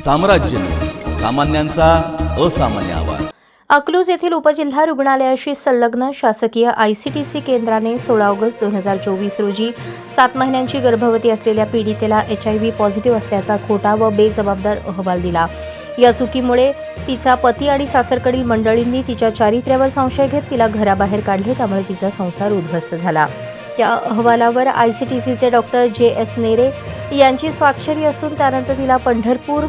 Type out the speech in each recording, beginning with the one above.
साम्राज्य, सामान्यांचा असामान्य आवाज। अकलूज येथील उपजिल्हा रुग्णालयाशी संलग्न शासकीय ICTC केंद्राने 16 ऑगस्ट 2024 रोजी 7 महिन्यांची गर्भवती असलेल्या पीडितेला HIV पॉझिटिव्ह असल्याचा खोटा व बेजबाबदार अहवाल दिला। या चुकीमुळे तिचा पती आणि सासरकडील मंडळींनी तिच्या चारित्र्यावर संशय घेत तिला घराबाहेर काढले, त्यामुळे तिचा संसार उद्ध्वस्त झाला। त्या अहवालावर ICTCचे डॉक्टर JS नेरे यांची स्वाक्षरी असून त्यानंतर तिला पंढरपूर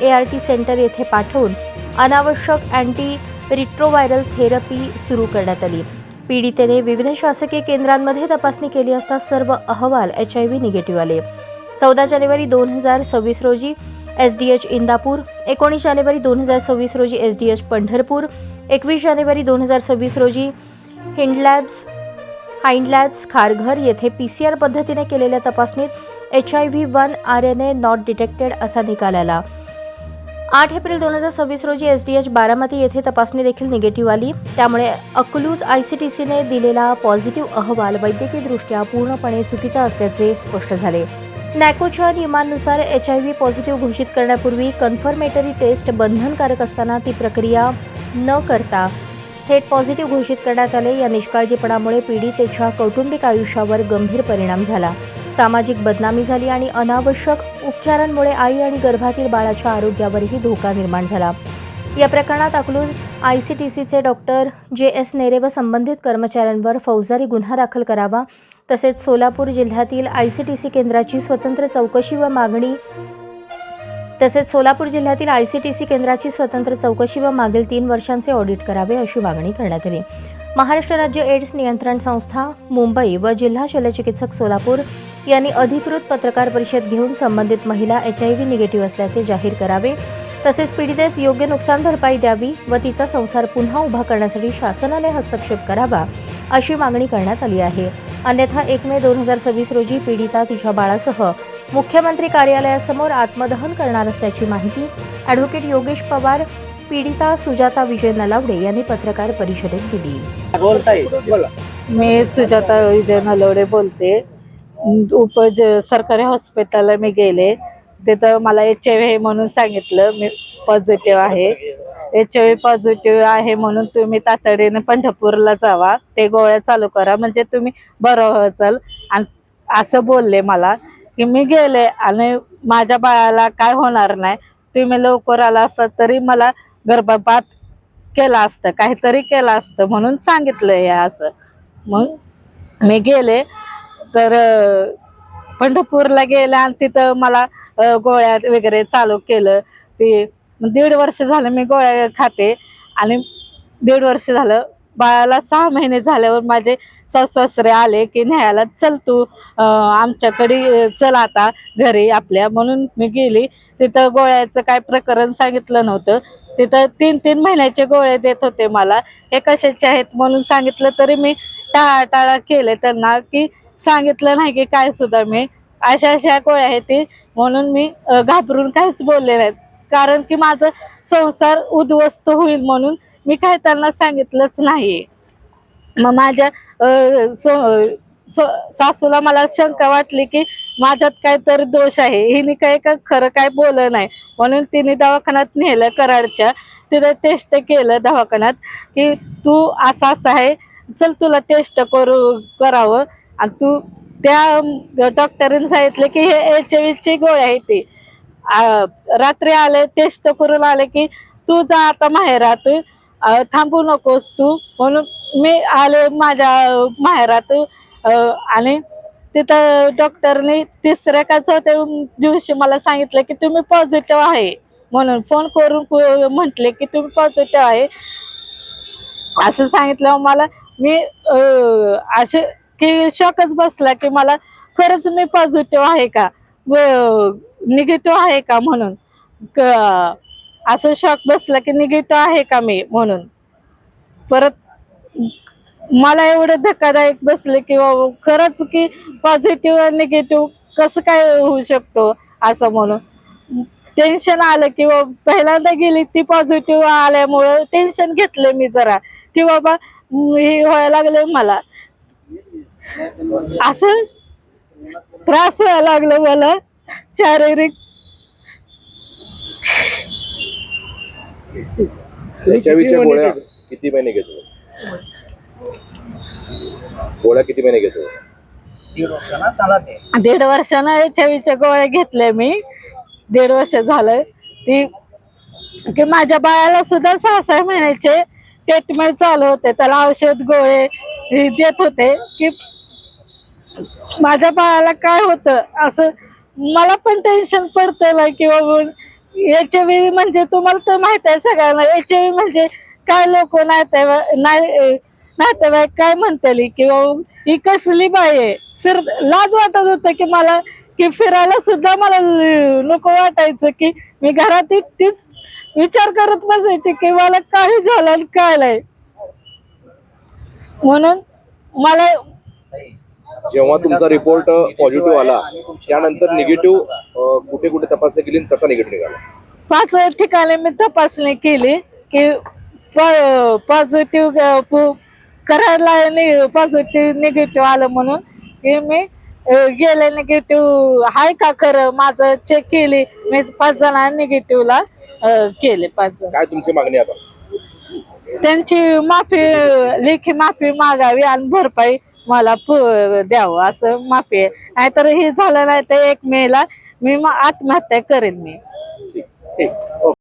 ART सेंटर येथे पाठवून अनावश्यक अँटी रिट्रोव्हायरल थेरपी सुरू करण्यात आली। पीडितेने विविध शासकीय केंद्रांमध्ये तपासणी केली असता सर्व अहवाल HIV निगेटिव्ह आले। 14 जानेवारी 2026 रोजी SDH इंदापूर, 19 जानेवारी 2026 रोजी SDH पंढरपूर, 21 जानेवारी 2026 रोजी हाइंडलॅब्स खारघर येथे PCR पद्धतीने केलेल्या तपासणीत HIV-1 RNA नॉट डिटेक्टेड असा निकाल आला। 8 एप्रिल 2026 रोजी SDH बारामती येथे तपासणी देखील निगेटिव्ह आली। त्यामुळे अकलूज ICTCने दिलेला पॉझिटिव्ह अहवाल वैद्यकीयदृष्ट्या पूर्णपणे चुकीचा असल्याचे स्पष्ट झाले। नॅकोच्या नियमांनुसार HIV पॉझिटिव्ह घोषित करण्यापूर्वी कन्फर्मेटरी टेस्ट बंधनकारक असताना ती प्रक्रिया न करता थेट पॉझिटिव्ह घोषित करण्यात आले। या निष्काळजीपणामुळे पीडितेच्या कौटुंबिक आयुष्यावर गंभीर परिणाम झाला, सामाजिक बदनामी झाली आणि अनावश्यक उपचारांमुळे आई आणि गर्भातील बाळाच्या आरोग्यावरही धोका निर्माण झाला। या प्रकरणात अकलूज ICTCचे डॉक्टर JS नेरे व संबंधित कर्मचाऱ्यांवर फौजदारी गुन्हा दाखल करावा, तसेच सोलापूर जिल्ह्यातील ICTC केंद्राची स्वतंत्र चौकशी व मागील 3 वर्षांचे ऑडिट करावे अशी मागणी करण्यात आली। महाराष्ट्र राज्य एड्स नियंत्रण संस्था मुंबई व जिल्हा शल्यचिकित्सक सोलापूर यांनी अधिकृत पत्रकार परिषद घेऊन संबंधित महिला HIV निगेटिव्ह असल्याचे जाहीर करावे, तसेच पीडितेस योग्य नुकसान भरपाई द्यावी व तिचा संसार पुन्हा उभा करण्यासाठी शासनाने हस्तक्षेप करावा अशी मागणी करण्यात आली आहे। अन्यथा 1 मे 2026 रोजी पीडिता तिच्या बाळासह मुख्यमंत्री कार्यालयासमोर आत्मदहन करणार असल्याची माहिती ॲडव्होकेट योगेश पवार, पीडिता सुजाता विजय नलावडे यांनी पत्रकार परिषदेत दिली। मी सुजाता विजय नलावडे बोलते। सरकारी हॉस्पिटलला मी गेले, तिथं मला HIV आहे म्हणून सांगितलं, मी पॉझिटिव्ह आहे, HIV पॉझिटिव्ह आहे म्हणून तुम्ही तातडीने पंढरपूरला जावा, ते गोळ्या चालू करा म्हणजे तुम्ही बरं व्हाल आणि असं बोलले मला। की मी गेले आणि माझ्या बाळाला काय होणार नाही, तुम्ही लवकर आला असता तरी मला गर्भपात केला असतं, काहीतरी केलं असतं म्हणून सांगितलं हे असं। मग मी गेले तर पंढरपूरला गेले आणि तिथं मला गोळ्या वगैरे चालू केलं। ते 1.5 वर्ष झालं मी गोळ्या खाते आणि 1.5 वर्ष झालं बाळाला 6 महिने झाल्यावर माझे सासरे आले की न्यायला, चल तू आमच्याकडे चल आता घरी आपल्या, म्हणून मी गेली। तिथं गोळ्याचं काय प्रकरण सांगितलं नव्हतं, तिथं 3-3 महिन्याचे गोळे देत होते मला, हे कशाचे आहेत म्हणून सांगितलं तरी मी टाळाटाळा केले त्यांना, की सांगितलं नाही की काय सुद्धा मी अशा गोळ्या आहेत ती, म्हणून मी घाबरून काहीच बोलले नाहीत, कारण की माझं संसार उद्ध्वस्त होईल म्हणून मी काय त्यांना सांगितलंच नाही। मग माझ्या सासूला मला शंका वाटली की माझ्यात काहीतरी दोष आहे, हिने काय खरं काय बोललं नाही, म्हणून तिने दवाखान्यात नेलं कराडच्या, तिथं टेस्ट केलं दवाखान्यात की तू असं आहे, चल तुला टेस्ट करावं, आणि तू त्या डॉक्टरांनी सांगितलं की हे HIV गोळी आहे ती। रात्री आले टेस्ट करून आले की तू जा आता माहेरात, थांबू नकोस तू, म्हणून मी आले माझ्या माहेरात। आणि तिथं डॉक्टरने 3ऱ्या का 4थ्या दिवशी मला सांगितलं की तुम्ही पॉझिटिव्ह आहे म्हणून, फोन करून म्हटले की तुम्ही पॉझिटिव्ह आहे असं सांगितलं मला। मी असे की शॉकच बसला की मला खरंच मी पॉझिटिव्ह आहे का व निगेटिव्ह आहे का म्हणून, असं शॉक बसला की निगेटिव्ह आहे का मी म्हणून। परत मला एवढं धक्कादायक बसले की खरंच की पॉझिटिव्ह निगेटिव्ह कसं काय होऊ शकतो असं, म्हणून टेन्शन आलं की पहिल्यांदा गेली ती पॉझिटिव्ह आल्यामुळे टेन्शन घेतलं मी जरा की बाबा हे व्हायला लागले मला, असं त्रास व्हायला लागलं मला शारीरिक। एचआयव्हीच्या गोळ्या किती महिने घेतो? गोळ्या किती महिने घेतो? 1.5 वर्षानं HIV गोळ्या घेतल्या मी. 1.5 वर्ष झालं ती की माझ्या बाळाला सुद्धा 6-6 महिन्याचे ट्रीटमेंट चालू होते. त्याला औषध गोळे देत होते की माझ्या बाळाला काय होतं असं. मला पण टेन्शन पडतंय की बाबा HIV म्हणजे तुम्हाला तर माहित आहे सगळ्यांना. HIV म्हणजे काय लोक नातेवाईक काय म्हणताली की ही कसली बाई आहे. लाज वाटत होतं की मला की फिरायला सुद्धा मला नको वाटायचं की मी घरात एकटीच विचार करत बसायचे की मला काही झालं काय नाही. म्हणून मला जेव्हा तुमचा रिपोर्ट पॉझिटिव्ह आला त्यानंतर निगेटिव्ह कुठे कुठे तपासणी केली आणि कसा निगेटिव्ह निघाला? 5 ठिकाणी मी तपासणी केली की पॉझिटिव्ह करायला पॉझिटिव्ह निगेटिव्ह आलं म्हणून की मी गेले निगेटिव्ह हाय का खरं माझं चेक केली. मी 5 जणांना निगेटिव्हला केले. 5 जण. काय तुमची मागणी आता? त्यांची लेखी माफी मागावी आणि भरपाई मला द्यावं असं माफी आहे. नाहीतर हे झालं नाही तर 1 मेला मी आत्महत्या करेन मी. ठीक.